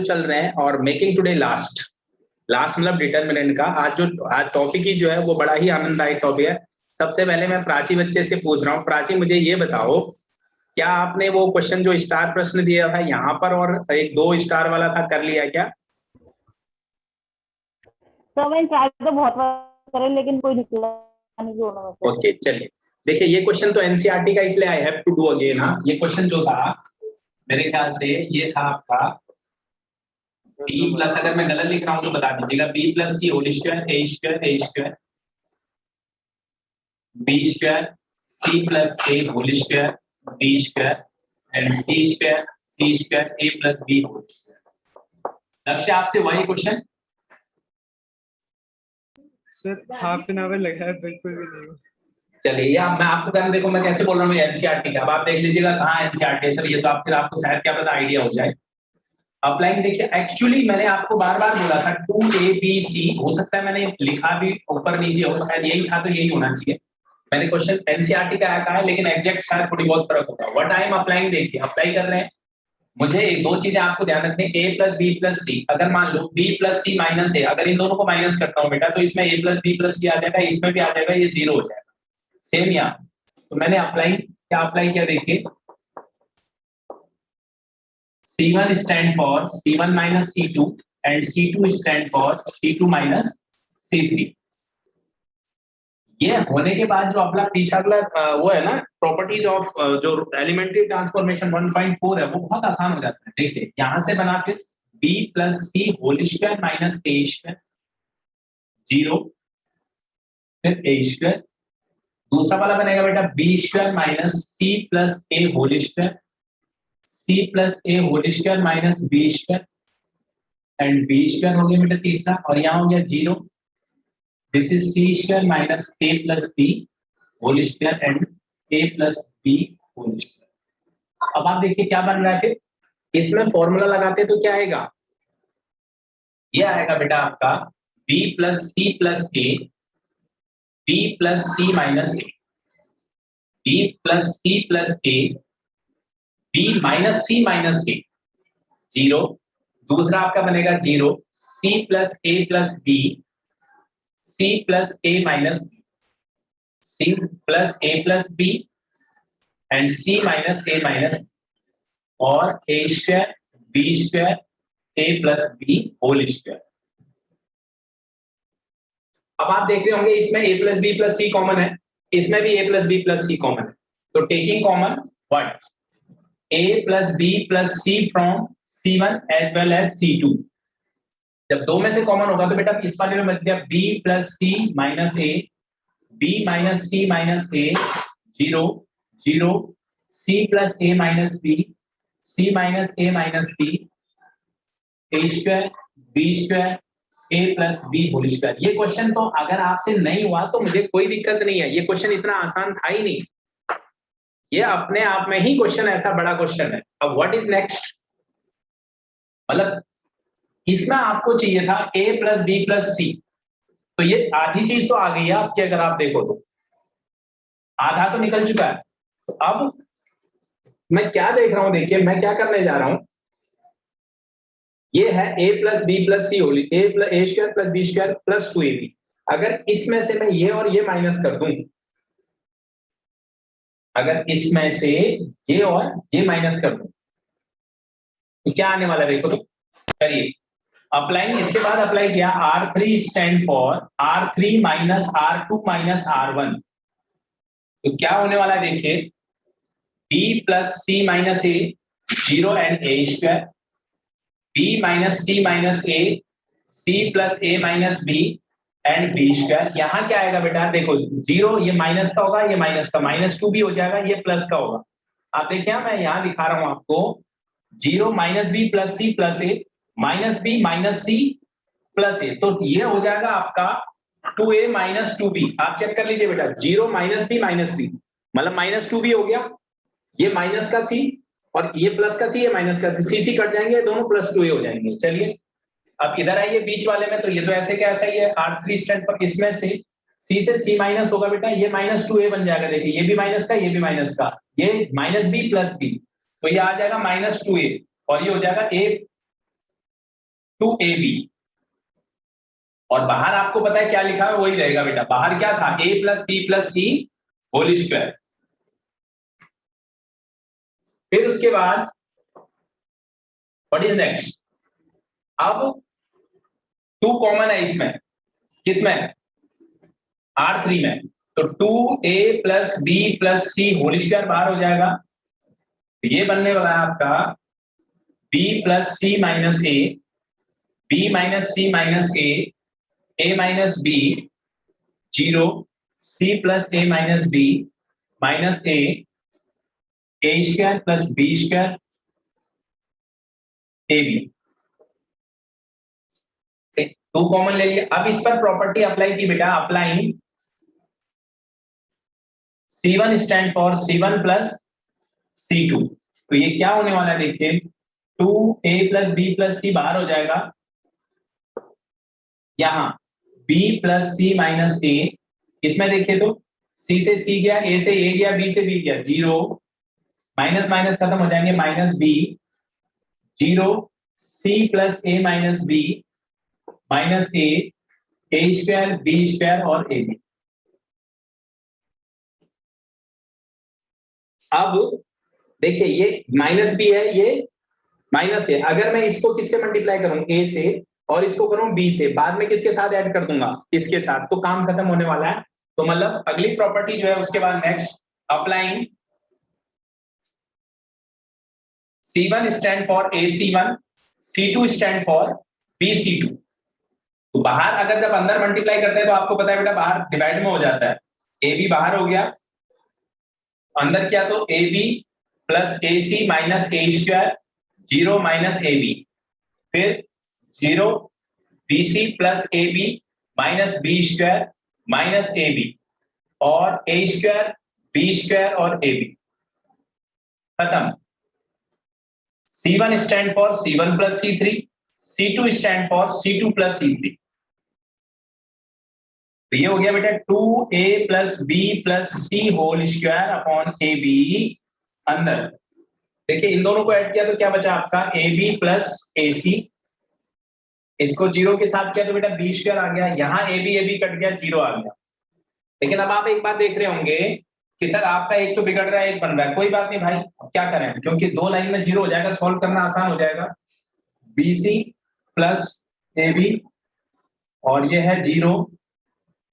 चल रहे हैं और मेकिंग टुडे लास्ट मतलब डिटर्मिनेंट का। आज टॉपिक ही जो है वो बड़ा ही आनंददायक टॉपिक है। सबसे पहले मैं प्राची बच्चे से पूछ रहा हूँ, प्राची मुझे ये बताओ, क्या आपने वो क्वेश्चन जो स्टार प्रश्न दिया था यहाँ पर और एक 2 स्टार वाला था कर लिया क्या? तो मैंने ट्राई तो बहुत बार करे लेकिन कोई निकला नहीं दोनों में से। ओके चलिए, देखिए ये क्वेश्चन तो एनसीईआरटी का, इसलिए I have to do again. हाँ, ये क्वेश्चन जो था मेरे ख्याल से ये था आपका बी प्लस, अगर मैं गलत लिख रहा हूं तो बता दीजिएगा, b plus c whole square a square b square C plus a whole square b square and c square a plus b whole square. Lakshya आपसे वही question sir half an hour लगा है, बिल्कुल भी नहीं। चलिए, या मैं आपको कहना, देखो मैं कैसे बोल रहा हूँ एनसीईआरटी का, अब आप देख लीजिएगा कहाँ एनसीईआरटी सर, ये तो आप फिर आपको शायद क्या पता आइडिया हो जाए। अपलाइन देखिए, एक्चुअली मैंने आपको बार बार बोला था 2ABC, हो सकता है मैंने लिखा भी ऊपर नीचे हो, शायद यही था तो यही होना चाहिए। मैंने क्वेश्चन एनसीईआरटी का कहा है लेकिन एग्जैक्ट शायद थोड़ी बहुत फर्क होगा। व्हाट आई एम अप्लाइंग, देखिए अप्लाई कर रहे हैं, मुझे 2 चीजें आपको ध्यान रखनी है, a प्लस बी प्लस सी। अगर मान लो b प्लस सी माइनस ए, अगर इन दोनों को माइनस करता हूं बेटा तो इसमें a प्लस बी प्लस सी आ जाएगा, इसमें भी आ जाएगा, ये 0 हो जाएगा। सेम यहाँ तो मैंने अप्लाई किया, देखिए C1 stand for C1 minus C2 and C2 stand for C2 minus C3। ये होने के बाद जो अपना पीछा अगला वो है ना, प्रॉपर्टीज ऑफ जो एलिमेंट्री ट्रांसफॉर्मेशन 1.4 है, वो बहुत आसान हो जाता है। देखिए यहां से बना फिर b plus c whole square minus a square 0, फिर ए स्क्वायर। दूसरा वाला बनेगा बेटा b square minus c plus a whole square c plus a whole square minus b square and b square हो गया बेटा तीसरा, और यहाँ हो गया 0। This is c square minus a plus b whole square and a plus b whole square. अब आप देखिए क्या बन रहा है, फिर इसमें फॉर्मूला लगाते तो क्या आएगा, ये आएगा बेटा आपका b plus c plus a, b plus c minus a, b plus c plus a, b minus c minus a 0। दूसरा आपका बनेगा 0 c plus a plus b, c plus a minus b, c plus a plus b and c minus a minus, और a square b square a plus b whole square. अब आप देख रहे होंगे इसमें a plus b plus c common है, इसमें भी a plus b plus c common है, तो taking common what a plus b plus c from C1 as well as C2। जब 2 में से कॉमन होगा तो बेटा इस वाले में बच गया b plus c minus a, b minus c minus a 0 0, c plus a minus b, c minus a minus B, A square b square a plus b whole square. ये क्वेश्चन तो अगर आपसे नहीं हुआ तो मुझे कोई दिक्कत नहीं है, ये क्वेश्चन इतना आसान था ही नहीं, ये अपने आप में ही क्वेश्चन ऐसा बड़ा क्वेश्चन है। अब व्हाट इज नेक्स्ट, मतलब इसमें आपको चाहिए था a प्लस बी प्लस सी, तो ये आधी चीज तो आ गई है आपकी, अगर आप देखो तो आधा तो निकल चुका है। तो अब मैं क्या देख रहा हूं, देखिए मैं क्या करने जा रहा हूं, ये है a plus b plus c whole a square plus b square plus 2ab। अगर इसमें से मैं ये और ये माइनस कर दूं, अगर इसमें से ये और ये माइनस कर दूं तो क्या आने वाला है, देखो तो करिए अप्लाई। इसके बाद अप्लाई किया R3 stand for R3 minus R2 minus R1, तो क्या होने वाला है देखिए b plus c minus a 0 and a square, b minus c minus a, c plus a minus b and b square. यहाँ क्या आएगा बेटा, देखो 0 ये माइनस का होगा, ये माइनस का, -2 भी हो जाएगा, ये प्लस का होगा। आप देखिए मैं यहाँ दिखा रहा हूं आपको 0 minus b plus c plus a minus B minus c plus a, तो ये हो जाएगा आपका 2a माइनस 2b। आप चेक कर लीजिए बेटा 0 माइनस बी मतलब -2b हो गया, ये माइनस का c और ये प्लस का c, ये माइनस का c कट जाएंगे, दोनों प्लस 2a हो जाएंगे। चलिए अब इधर आइए बीच वाले में, तो ये तो ऐसे क्या ऐसा ही है R3 स्टैंड पर, इसमें से c से c माइनस होगा बेटा, ये -2a बन जाएगा, देखिए ये भी माइनस का, ये भी माइनस का, ये माइनस बी प्लस बी, तो ये आ जाएगा -2a और ये हो जाएगा a टू ए बी, और बाहर आपको पता है क्या लिखा है, वही रहेगा बेटा। बाहर क्या था, a plus b plus c whole square. फिर उसके बाद व्हाट इज नेक्स्ट, अब 2 कॉमन है इसमें, किसमें, R3 में, तो 2a plus b plus c whole square बाहर हो जाएगा। तो ये बनने वाला है आपका b plus c minus a, b minus c minus a minus b, 0, c plus a minus B minus a square plus b square a b. 2 common ले लिया। अब इस पर प्रॉपर्टी अप्लाई की बेटा, applying C1 stand for C1 plus C2। तो ये क्या होने वाला है देखिए, 2a प्लस बी प्लस सी बाहर हो जाएगा, यहां b प्लस सी माइनस ए, इसमें देखिए तो c से c गया, a से a गया, b से b गया, 0, माइनस माइनस खत्म हो जाएंगे, minus b, 0, c plus a minus b minus a square b square और a b। अब देखिए ये माइनस b है, ये माइनस है, अगर मैं इसको किससे मल्टीप्लाई करूं, a से, और इसको करूं b से, बाद में किसके साथ ऐड कर दूंगा, इसके साथ, तो काम खत्म होने वाला है। तो मतलब अगली प्रॉपर्टी जो है उसके बाद next, applying C1 stand for AC1, C2 stand for BC2। तो बाहर अगर जब अंदर मल्टीप्लाई करते हैं तो आपको पता है बेटा बाहर डिवाइड में हो जाता है, AB बाहर हो गया, अंदर क्या, तो AB plus AC minus a square, 0 minus AB, फिर 0 BC plus AB minus b square minus AB, और a स्क्वायर b स्क्वायर और AB। खत्म। C1 stand for C1 plus C3, C2 stand for C2 plus C3। तो ये हो गया बेटा 2a plus b plus c whole square upon a b. अंदर देखिए इन दोनों को ऐड किया तो क्या बचा आपका, ए बी प्लस ए सी, इसको 0 के साथ किया तो बेटा बी स्क्वायर आ गया, यहाँ ए बी कट गया, 0 आ गया। लेकिन अब आप एक बात देख रहे होंगे कि सर आपका एक तो बिगड़ रहा है, एक बन रहा है, कोई बात नहीं भाई, क्या करें, क्योंकि 2 लाइन में 0 हो जाएगा, सॉल्व करना आसान हो जाएगा। B c plus a b, और ये है 0,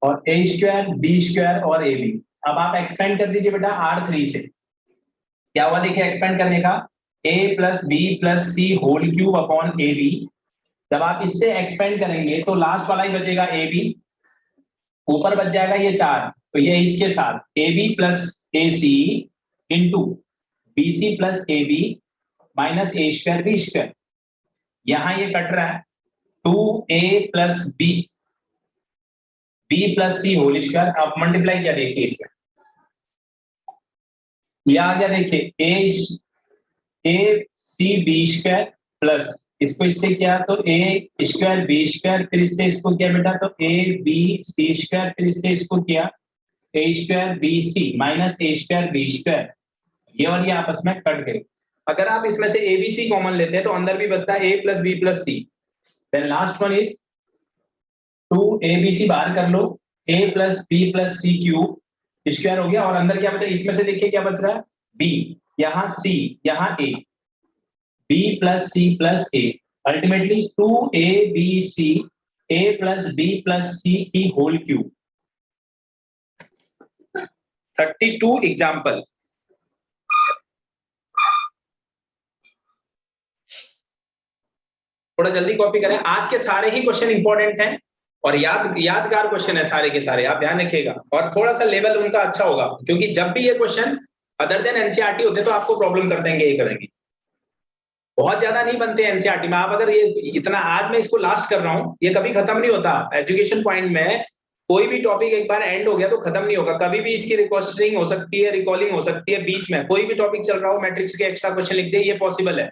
और a स्क्वायर बी स्क्वायर और ए बी। अब आप एक्सपेंड कर दीजिए बेटा R3 से, क्या हुआ देखिए एक्सपेंड करने का, a plus b plus c whole cube upon a b. जब आप इससे एक्सपेंड करेंगे तो लास्ट वाला ही बचेगा ए बी, ऊपर बच जाएगा ये 4, तो ये इसके साथ a b plus a c into b c plus a b minus a square b square. यहां ये कट रहा है 2a plus b plus c whole square. आप मल्टीप्लाई किया देखिए इससे, ये आ गया देखिए a c b square plus इसको इससे किया तो ए स्क्वायर बी स्क्वायर, फिर इससे इसको किया बेटा तो ए बी सी स्क्वायर, फिर इससे इसको किया ए square B C minus a square b square. ये और ये आपस में कट गए। अगर आप इसमें से ए बी सी कॉमन लेते हैं तो अंदर भी बचता है a plus b plus c. Then last one is 2abc बाहर कर लो, a plus b plus c cube square हो गया, और अंदर क्या बचा, इसमें से देखिए क्या बच रहा है, b, यहाँ c, यहाँ a, b plus c plus a, ultimately 2abc a plus b plus c की होल क्यूब। 32 एग्जाम्पल। थोड़ा जल्दी कॉपी करें, आज के सारे ही क्वेश्चन इंपॉर्टेंट हैं और यादगार क्वेश्चन है सारे के सारे, आप ध्यान रखिएगा, और थोड़ा सा लेवल उनका अच्छा होगा, क्योंकि जब भी ये क्वेश्चन अदर देन एनसीईआरटी होते तो आपको प्रॉब्लम कर देंगे, ये करेंगे, बहुत ज्यादा नहीं बनते एनसीईआरटी में। आप अगर ये इतना, आज मैं इसको लास्ट कर रहा हूं, ये कभी खत्म नहीं होता एजुकेशन पॉइंट में। कोई भी टॉपिक एक बार एंड हो गया तो खत्म नहीं होगा, कभी भी इसकी रिक्वेस्टिंग हो सकती है, रिकॉलिंग हो सकती है, बीच में कोई भी टॉपिक चल रहा हो, मैट्रिक्स के एक्स्ट्रा क्वेश्चन लिख दे, ये पॉसिबल है,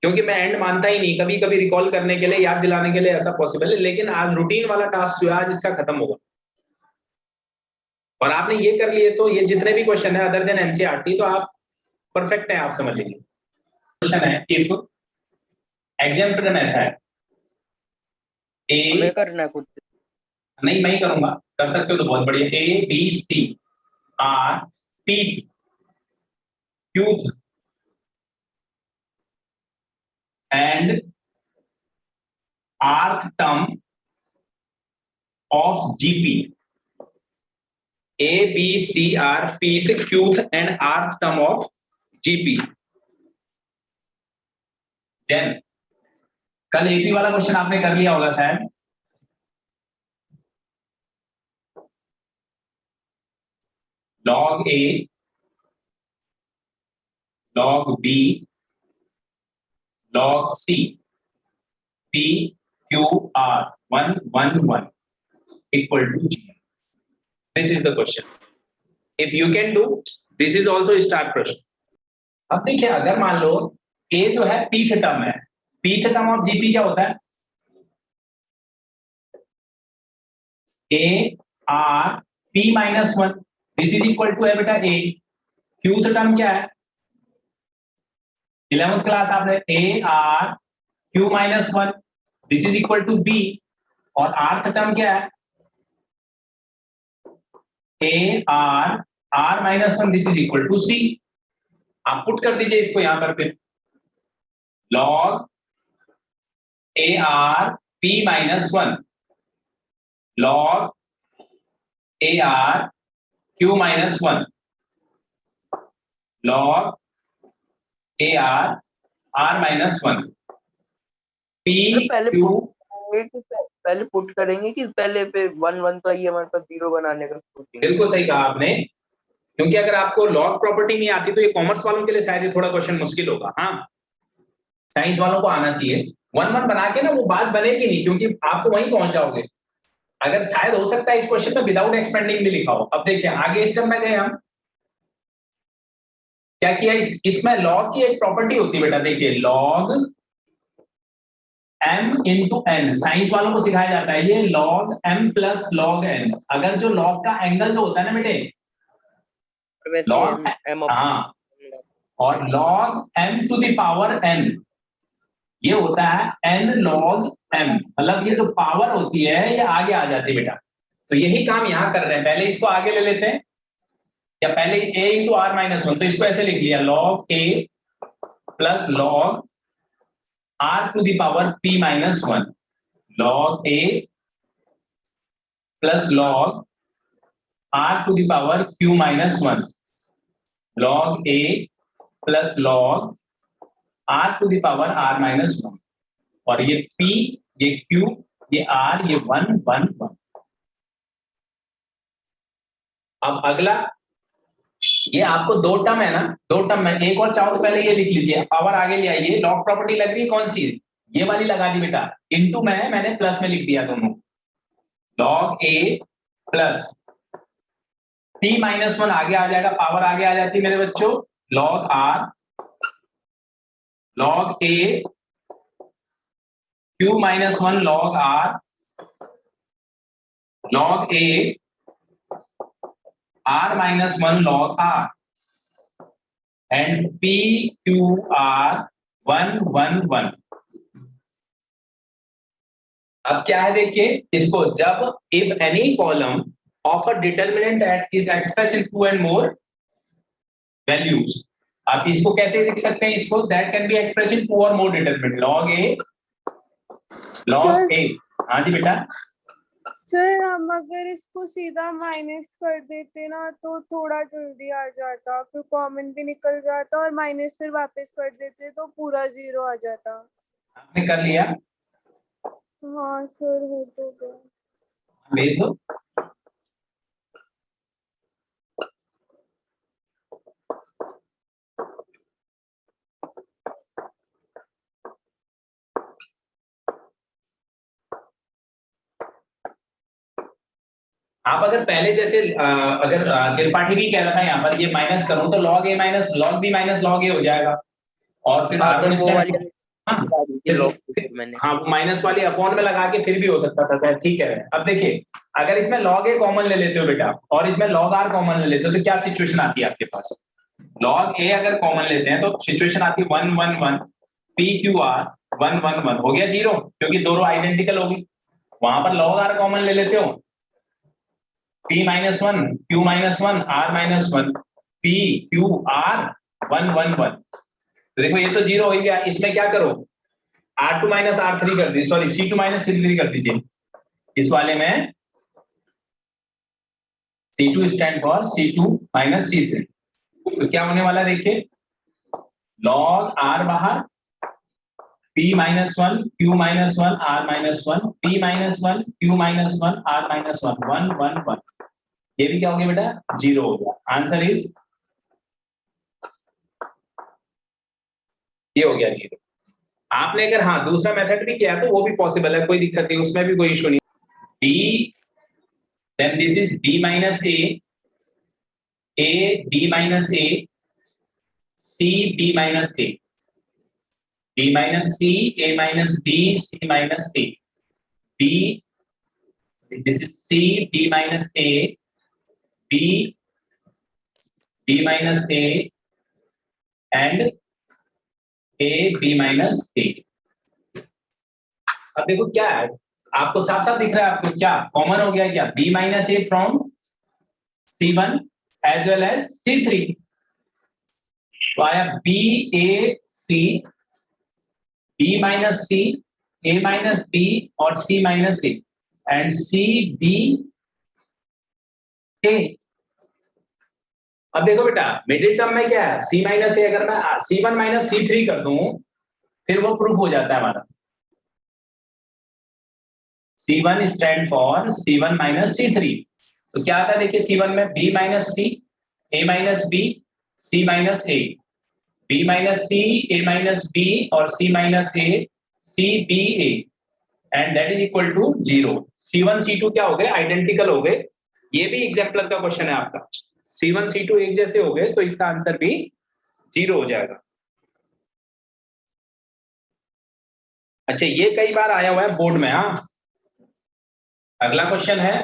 क्योंकि मैं एंड मानता ही नहीं, कभी कभी रिकॉल करने के लिए, याद दिलाने के लिए ऐसा पॉसिबल है, लेकिन आज रूटीन वाला टास्क जो है आज इसका खत्म होगा। और आपने ये कर लिए तो ये जितने भी क्वेश्चन है अदर देन एनसीईआरटी तो आप परफेक्ट है, आप समझ लीजिए। क्वेश्चन है, इफ एग्जाम्पल ऐसा है, ए, हमें करना है खुद से। नहीं मैं ही करूंगा, कर सकते हो तो बहुत बढ़िया। A b c r p q and rth term of GP. A, B, C are pth, qth and rth term of GP. Then कल AP वाला क्वेश्चन आपने कर लिया होगा शायद। log A, log B, log C, P, Q, R 1 1 1 equal to 0. This is the question. If you can do, this is also a star question. अब देखिए अगर मान लो A जो है pth टर्म है, pth टर्म ऑफ GP क्या होता है? A R P minus 1, this is equal to है बेटा A. qth टर्म क्या है? 11th क्लास आपने A R Q minus 1, this is equal to B. और rth टर्म क्या है? A R R minus 1, this is equal to C. आप put कर दीजिए इसको यहां पर फिर log A R P minus 1 log A R Q minus 1 log A R R minus 1 P Q। पहले पुट करेंगे कि पहले पे 1 1 तो ये हमारे पास 0 बनाने का सोचेंगे। बिल्कुल सही कहा आपने, क्योंकि अगर आपको लॉग प्रॉपर्टी नहीं आती तो ये कॉमर्स वालों के लिए शायद ये थोड़ा क्वेश्चन मुश्किल होगा। हाँ साइंस वालों को आना चाहिए। 1 1 बना के ना वो बात बनेगी नहीं, क्योंकि आपको वहीं पहुंच जाओगे। अगर शायद हो सकता है इस क्वेश्चन में विदाउट एक्सपेंडिंग भी लिखा हो। अब देखिए आगे स्टेप में गए हम, क्या किया इसमें लॉग की एक प्रॉपर्टी होती है बेटा, देखिए log m into n, science वालों को सिखाया जाता है ये log m plus log n। अगर जो log का एंगल जो होता है ना बेटे log m, हाँ, और log m to the power n ये होता है n log m, मतलब ये जो पावर होती है ये आगे आ जाती है बेटा। तो यही काम यहां कर रहे हैं। पहले इसको आगे ले लेते हैं, या पहले a इंटू आर माइनस 1, तो इसको ऐसे लिख लिया log a plus log r to the power p minus 1 log a plus log r to the power q minus 1 log a plus log r to the power r minus 1, और ये p ये q ये r ये 1 1 1। अब अगला ये आपको दो टर्म है ना, दो टर्म में एक और चाहो तो पहले ये लिख लीजिए, पावर आगे ले आइए। लॉग प्रॉपर्टी लग रही है कौन सी, ये वाली लगा दी बेटा, इनटू में मैंने प्लस में लिख दिया दोनों, log a plus p minus 1 आगे आ जाएगा, पावर आगे आ जाती है मेरे बच्चों, log r log a q minus 1 log r log a r minus 1 log r and p q r 1 1 1। अब क्या है देखिए इसको, जब if any column of a determinant that is expressed in 2 and more values, आप इसको कैसे लिख सकते हैं, इसको that can be expressed in 2 or more determinant log a log a। हाँ जी बेटा। सर हम अगर इसको सीधा माइनस कर देते ना तो थोड़ा जल्दी आ जाता, फिर कॉमन भी निकल जाता, और माइनस फिर वापस कर देते तो पूरा 0 आ जाता। आपने कर लिया? हाँ सर हो तो गया। भेज दो। आप अगर पहले जैसे अगर त्रिपाठी भी कह रहा था यहाँ पर ये माइनस करूं तो log a minus log b minus log a हो जाएगा, और फिर हाँ वो माइनस वाली अपॉन में लगा के फिर भी हो सकता था शायद, ठीक है। अब देखिए अगर इसमें log a कॉमन ले लेते हो बेटा और इसमें log r कॉमन ले लेते हो तो क्या सिचुएशन आती है आपके पास, log a अगर कॉमन लेते हैं तो सिचुएशन आती है 1 1 1 p q r 1 1 1 हो गया 0, क्योंकि दोनों आइडेंटिकल होगी। वहां पर log r कॉमन ले लेते हो, p minus one, q minus one, r minus one, p q r 1 1 1। तो देखो ये तो 0 हो गया, इसमें क्या करो, R2 माइनस R3 कर दीजिए, सॉरी C2 माइनस C3 कर दीजिए। इस वाले में C2 stand for C2 minus C3। तो क्या होने वाला देखिए, log R बाहर, P minus one, Q minus one, R minus one, P minus one, Q minus one, R minus one, 1 1 1। ये भी क्या हो गया बेटा, 0 हो गया। आंसर इज ये हो गया 0। आपने अगर हाँ दूसरा मेथड भी किया तो वो भी पॉसिबल है, कोई दिक्कत नहीं, उसमें भी कोई इशू नहीं। B, then this is B minus A, B minus A, C B minus A, B minus C, A minus B, C minus A, B, this is C B minus A, B B minus A and A B minus A। अब देखो क्या है, आपको साफ साफ दिख रहा है, आपको क्या कॉमन हो गया, क्या B minus A from C1 as well as C3। तो आया B A C, B minus C, A minus B और C minus A and C B A। अब देखो बेटा मिडिल टर्म में क्या है, C माइनस ए, अगर मैं C1 माइनस C3 कर दूं फिर वो प्रूफ हो जाता है हमारा। C1 stand for C1 minus C3। तो क्या आता है देखिए, C1 में B minus C, A minus B, C minus A, B minus C, A minus B और C minus A, C B A and that is equal to 0। C1 C2 क्या हो गए, आइडेंटिकल हो गए। ये भी एग्जाम्पलर का क्वेश्चन है आपका, C1 C2 एक जैसे हो गए तो इसका आंसर भी 0 हो जाएगा। अच्छा ये कई बार आया हुआ है बोर्ड में। हाँ अगला क्वेश्चन है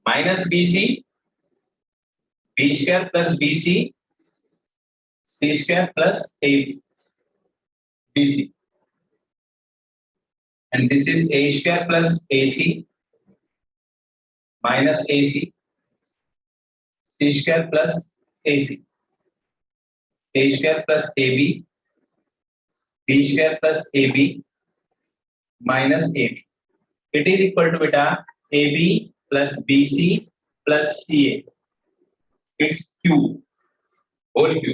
minus b c, b square plus b c, c square plus a b c and this is a square plus a c minus a c, c square plus a c, a square plus a b square plus a b minus a b. It is equal to बेटा a b plus b c plus c a, it's cube, whole cube.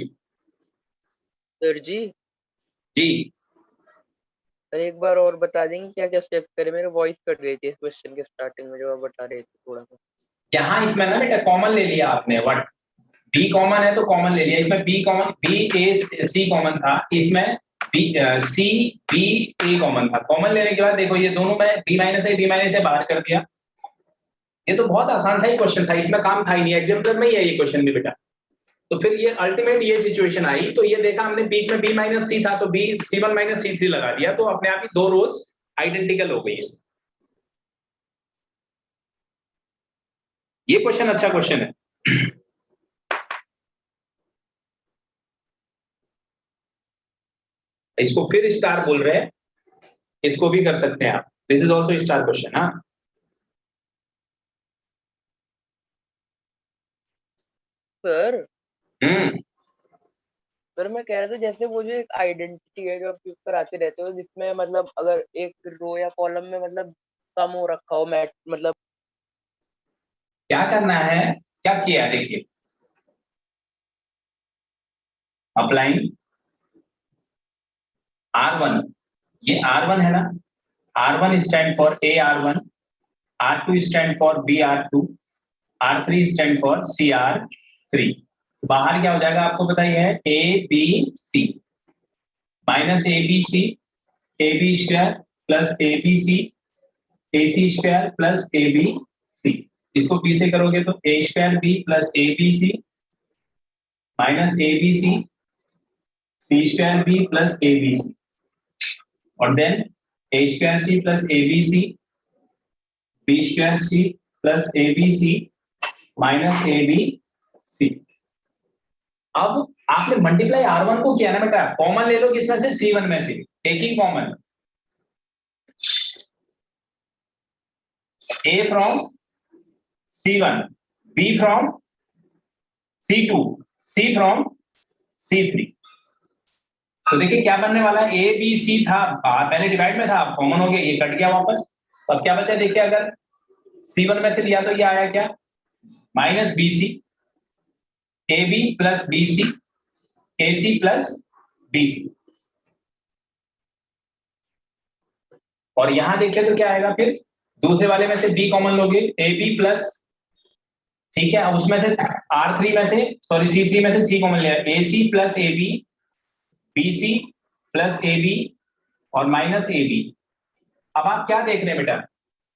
Sir जी जी sir एक बार और बता देंगे क्या क्या स्टेप करें, मेरी वॉइस कट गई थी इस क्वेश्चन के स्टार्टिंग में जो आप बता रहे थे थोड़ा सा। यहाँ इसमें ना बेटा कॉमन ले लिया आपने, व्हाट बी कॉमन है तो कॉमन ले लिया, इसमें बी कॉमन, बी ए सी कॉमन था, इसमें बी सी बी ए कॉमन था। कॉमन लेने के बाद देखो ये दोनों में बी माइनस ए बाहर कर दिया। ये तो बहुत आसान सा ही क्वेश्चन था, इसमें काम था ही नहीं, एग्जाम्पलर में ही है ये क्वेश्चन भी बेटा। तो फिर ये अल्टीमेट ये सिचुएशन आई, तो ये देखा हमने बीच में बी माइनस सी था तो बी C1 माइनस C3 लगा दिया, तो अपने आप ही दो रोज आइडेंटिकल हो गई। ये क्वेश्चन अच्छा क्वेश्चन है। इसको फिर स्टार बोल रहे हैं, इसको भी कर सकते हैं आप, this is also star question. हाँ सर हम्म सर मैं कह रहा था जैसे वो जो एक आइडेंटिटी है जो आप यूज कराते रहते हो जिसमें मतलब अगर एक रो या कॉलम में मतलब कम हो रखा हो मैट मतलब क्या करना है, क्या किया देखिए, अप्लाइंग R1, ये R1 है ना, R1 stand for AR1, R2 stand for BR2, R3 stand for CR3। बाहर क्या हो जाएगा आपको पता ही है, ABC minus ABC, AB square plus ABC, AC square plus ABC। इसको B से करोगे तो A square B plus ABC minus ABC, C square B plus ABC और then A square C plus ABC, B square C plus ABC minus ABC। अब आपने multiply R1 को किया ना बेटा, कॉमन ले लो किसमें से, C1 में से, taking common A from C1, B from C2, C from C3। तो देखिए क्या बनने वाला है, A B C था पहले डिवाइड में था, अब कॉमन हो गया, ये कट गया वापस। तो अब क्या बचा, देखिए अगर C1 में से लिया तो ये आया क्या, minus BC, AB plus BC, AC plus BC। और यहां देखिए तो क्या आएगा, फिर दूसरे वाले में से B कॉमन लोगे, AB प्लस, ठीक है, अब उसमें से R3 में से सॉरी C3 में से C कॉमन लिया, AC plus AB, BC plus AB और माइनस AB। अब आप क्या देख रहे हैं बेटा,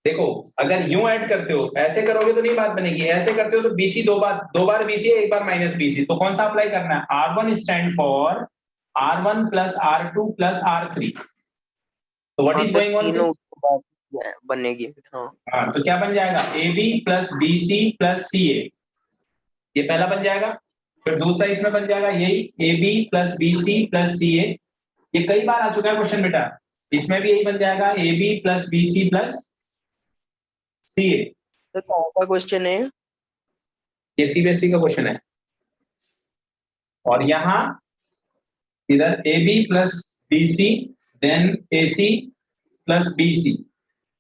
देखो अगर यूं ऐड करते हो, ऐसे करोगे तो नहीं बात बनेगी, ऐसे करते हो तो BC दो बार BC है, एक बार माइनस BC, तो कौन सा अप्लाई करना है, R1 stand for R1 plus R2 plus R3। तो व्हाट इज गोइंग ऑन, तीनों उसके बाद बनेगी। हाँ हाँ, तो क्या बन जाएगा, AB plus BC plus CA, ये पहला बन जाएगा। फिर दूसरा इसमें बन जाएगा यही AB plus BC plus CA, ये कई बार आ चुका है क्वेश्चन बेटा, इसमें भी यही बन जाएगा AB plus BC plus CA। तो कौन सा क्वेश्चन है? ये CBSE का क्वेश्चन है। और यहाँ इधर AB plus BC then AC plus BC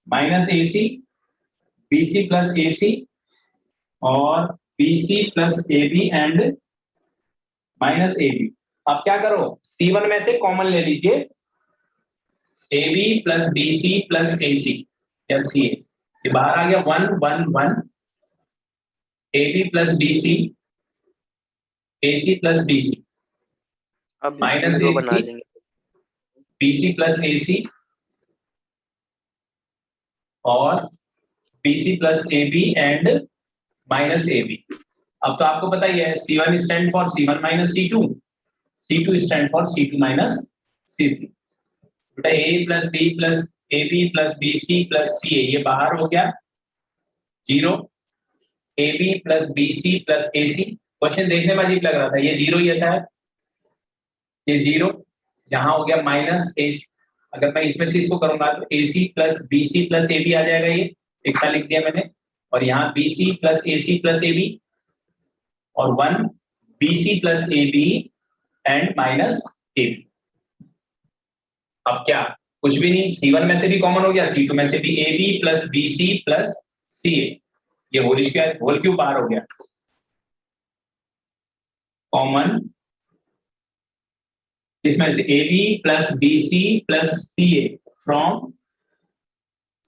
minus AC, BC plus AC और BC plus AB and minus AB। अब क्या करो, C1 में से कॉमन ले लीजिए, AB plus BC plus AC या CA, ये बाहर आ गया 1 1 1, AB plus BC, AC plus BC अब माइनस जीरो बना AC, लेंगे। BC प्लस AC और BC plus AB and minus AB। अब तो आपको पता ही है, C1 stand for C1 minus C2, C2 stand for C2 minus C3। बेटा A plus B plus AB plus BC plus CA, ये बाहर हो गया 0, AB plus BC plus AC। Question देखने में अजीब लग रहा था, ये 0 ही ऐसा है, ये 0, यहाँ हो गया माइनस AC। अगर मैं इसमें से इसको करूंगा तो AC plus BC plus AB आ जाएगा, ये एक साल लिख दिया मैंने, और यहाँ BC plus AC plus AB और 1 BC plus AB and minus AB। अब क्या, कुछ भी नहीं, C1 में से भी कॉमन हो गया, C2 में से भी, AB plus BC plus CA, ये होल स्क्वायर होल क्यूब बाहर हो गया, कॉमन इसमें से AB plus BC plus CA from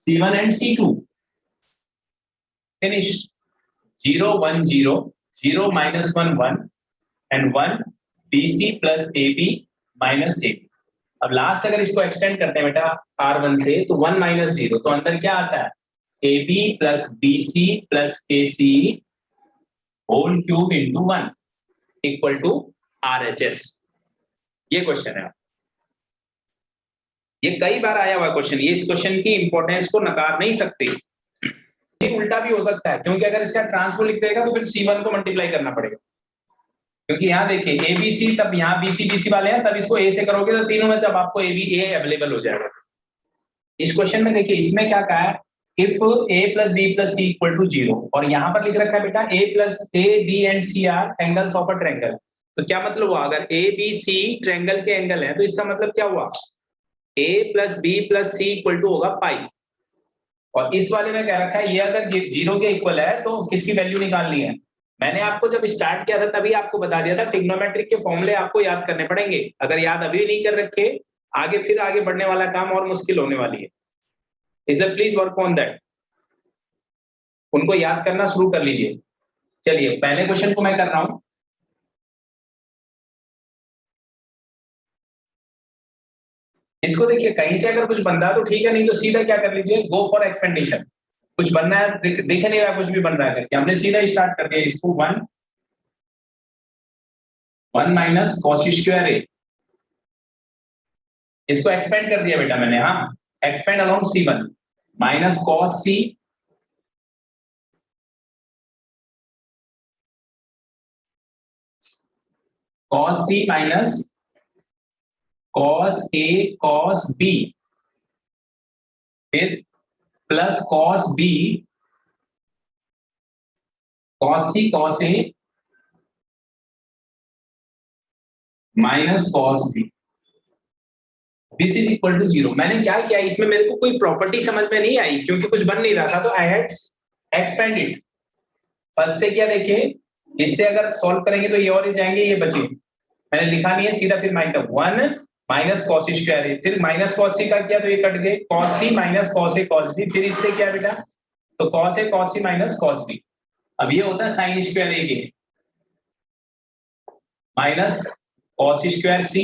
C1 and C2, finish 0 1 0 0 minus 1 1 and 1 BC plus AB minus AB। अब लास्ट अगर इसको एक्सटेंड करते हैं बेटा R1 से, तो 1 माइनस 0, तो अंदर क्या आता है, AB plus BC plus AC whole cube into 1 equal to RHS। ये क्वेश्चन है, ये कई बार आया हुआ क्वेश्चन, ये इस क्वेश्चन की इंपॉर्टेंस को नकार नहीं सकते। ये उल्टा भी हो सकता है, क्योंकि अगर इसका ट्रांसपोज लिख देगा तो फिर C1 को मल्टीप्लाई करना पड़ेगा, क्योंकि यहाँ देखिए ABC, तब यहाँ BC BC वाले हैं, तब इसको A से करोगे तो तीनों में जब आपको A अवेलेबल हो जाएगा। इस क्वेश्चन में देखिए इसमें क्या कहा है, if A plus B plus C equal to 0, और यहाँ पर लिख रखा है बेटा A plus A B and C are angles of a triangle. तो क्या मतलब हुआ, अगर A B C ट्रायंगल के एंगल है, तो इसका मतलब क्या हुआ, A plus B plus C equal to होगा पाई। और इस वाले में कह रखा है ये अगर 0 के इक्वल है तो किसकी वैल्यू निकालनी है। मैंने आपको जब स्टार्ट किया था तभी आपको बता दिया था, ट्रिग्नोमेट्रिक के फॉर्मूले आपको याद करने पड़ेंगे, अगर याद अभी नहीं कर रखे, आगे फिर आगे बढ़ने वाला काम और मुश्किल होने वाली है। इसे प्लीज वर्क ऑन दैट, उनको याद करना शुरू कर लीजिए। चलिए पहले क्वेश्चन को मैं कर रहा हूं, इसको देखिए कहीं से अगर कुछ बन रहा है तो ठीक है, नहीं तो सीधा क्या कर लीजिए, गो फॉर एक्सपेंडेशन। कुछ बनना है, दिख नहीं रहा कुछ भी बन रहा है करके, हमने सीधा स्टार्ट कर दिया इसको 1 माइनस कॉस स्क्वायर A, इसको एक्सपेंड कर दिया बेटा मैंने, हाँ expand along C1 minus cos C minus cos a cos b, फिर plus cos b cos c cos a minus cos b, this is equal to 0। मैंने क्या किया, इसमें मेरे को कोई प्रॉपर्टी समझ में नहीं आई क्योंकि कुछ बन नहीं रहा था, तो I had expand it. First से क्या देखिए, इससे अगर सॉल्व करेंगे तो ये और ही जाएंगे, ये बचेंगे, मैंने लिखा नहीं है सीधा, फिर माइनस 1 माइनस कॉस स्क्वायर ए, फिर माइनस कॉस सी का किया तो ये कट गए, cos c minus cos a cos b, फिर इससे क्या बेटा, तो cos a cos c minus cos b. अब ये होता है साइन स्क्वायर ए के minus cos square C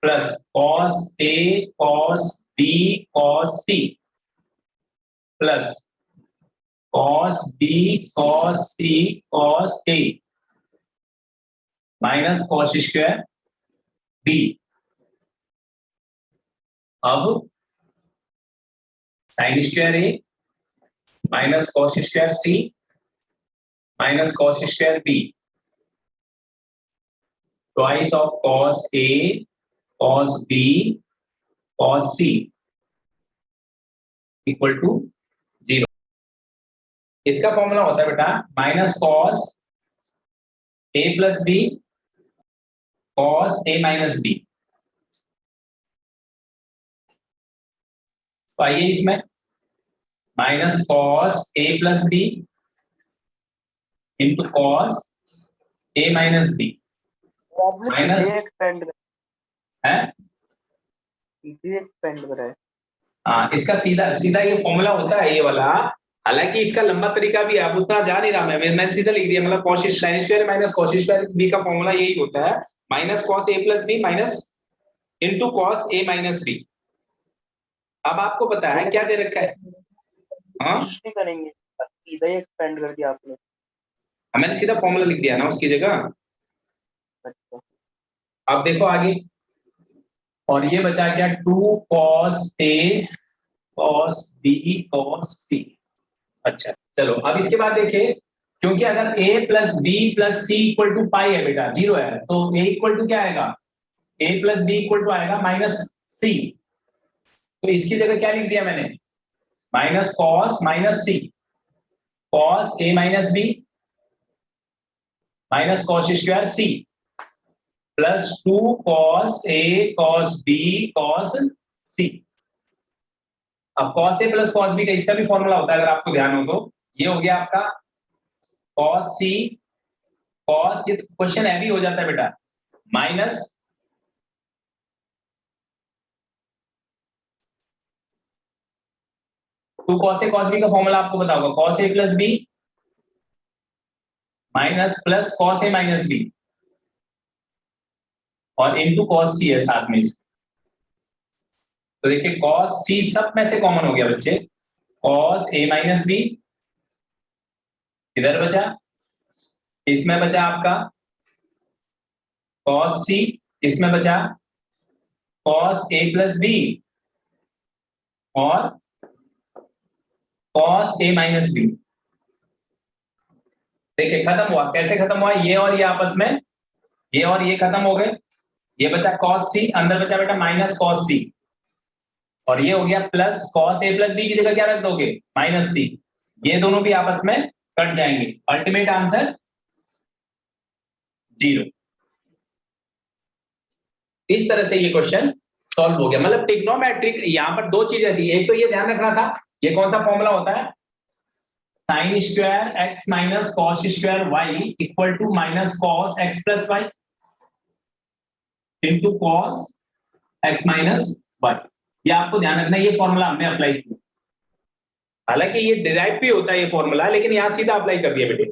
plus cos a cos b cos c plus cos b cos c cos a minus cos square b. अब sine square a minus cos square c minus cos square b, twice of cos a cos b cos c equal to 0। इसका formula होता है बेटा minus cos a plus B cos a minus B. तो आइए इसमें minus cos a plus B into cos a minus B minus expand है, expand करा है। हाँ इसका सीधा सीधा ये फॉर्मूला होता है ये वाला, हालांकि इसका लंबा तरीका भी है, अब उतना जा नहीं रहा मैं सीधा लिख दिया, मतलब cos sine square minus cos square b का फॉर्मूला यही होता है, minus cos a plus b minus into cos a minus b. अब आपको पता है क्या दे रखा है, हाँ करेंगे सीधा ही एक्सपेंड कर दिया आपने, मैंने सीधा फॉर्मूला लिख दिया ना उसकी जगह। अच्छा अब देखो आगे, और ये बचा क्या, 2 cos a cos b cos c। अच्छा चलो अब इसके बाद देखिए, क्योंकि अगर a plus b plus c equal to pi है बेटा, 0 है, तो a इक्वल टू क्या आएगा, a plus B equal to आएगा माइनस सी, तो इसकी जगह क्या लिख दिया मैंने, minus cos minus C cos a minus B minus cos square C plus 2 cos a cos b cos c। अब cos a plus cos b का इसका भी फॉर्मूला होता है, अगर आपको ध्यान हो तो, ये हो गया आपका cos c cos, ये क्वेश्चन हैवी हो जाता है बेटा, minus two cos a cos b का फॉर्मूला आपको पता होगा, cos a plus b minus plus cos a minus b और इनटू cos c है साथ में। तो देखिए cos c सब में से कॉमन हो गया बच्चे, cos a माइनस बी इधर बचा, इसमें बचा आपका cos c, इसमें बचा cos a प्लस बी और cos a माइनस बी। देखिए खत्म हुआ, कैसे खत्म हुआ, ये और ये आपस में, ये और ये खत्म हो गए, ये बचा cos c, अंदर बचा बेटा माइनस cos c, और ये हो गया plus cos a plus B की जगह क्या रख दोगे, माइनस c, ये दोनों भी आपस में कट जाएंगे, अल्टीमेट आंसर 0। इस तरह से ये क्वेश्चन सॉल्व हो गया। मतलब ट्रिग्नोमेट्रिक, यहां पर दो चीजें थी, एक तो ये ध्यान रखना था, ये कौन सा फॉर्मूला होता है, sine square X minus cos square Y equal to minus cos X plus Y into cos X minus Y. ये आपको ध्यान रखना, ये फॉर्मूला हमने अप्लाई किया, हालांकि ये डिराइव भी होता है ये फॉर्मूला, लेकिन यहां सीधा अप्लाई कर दिया बेटे।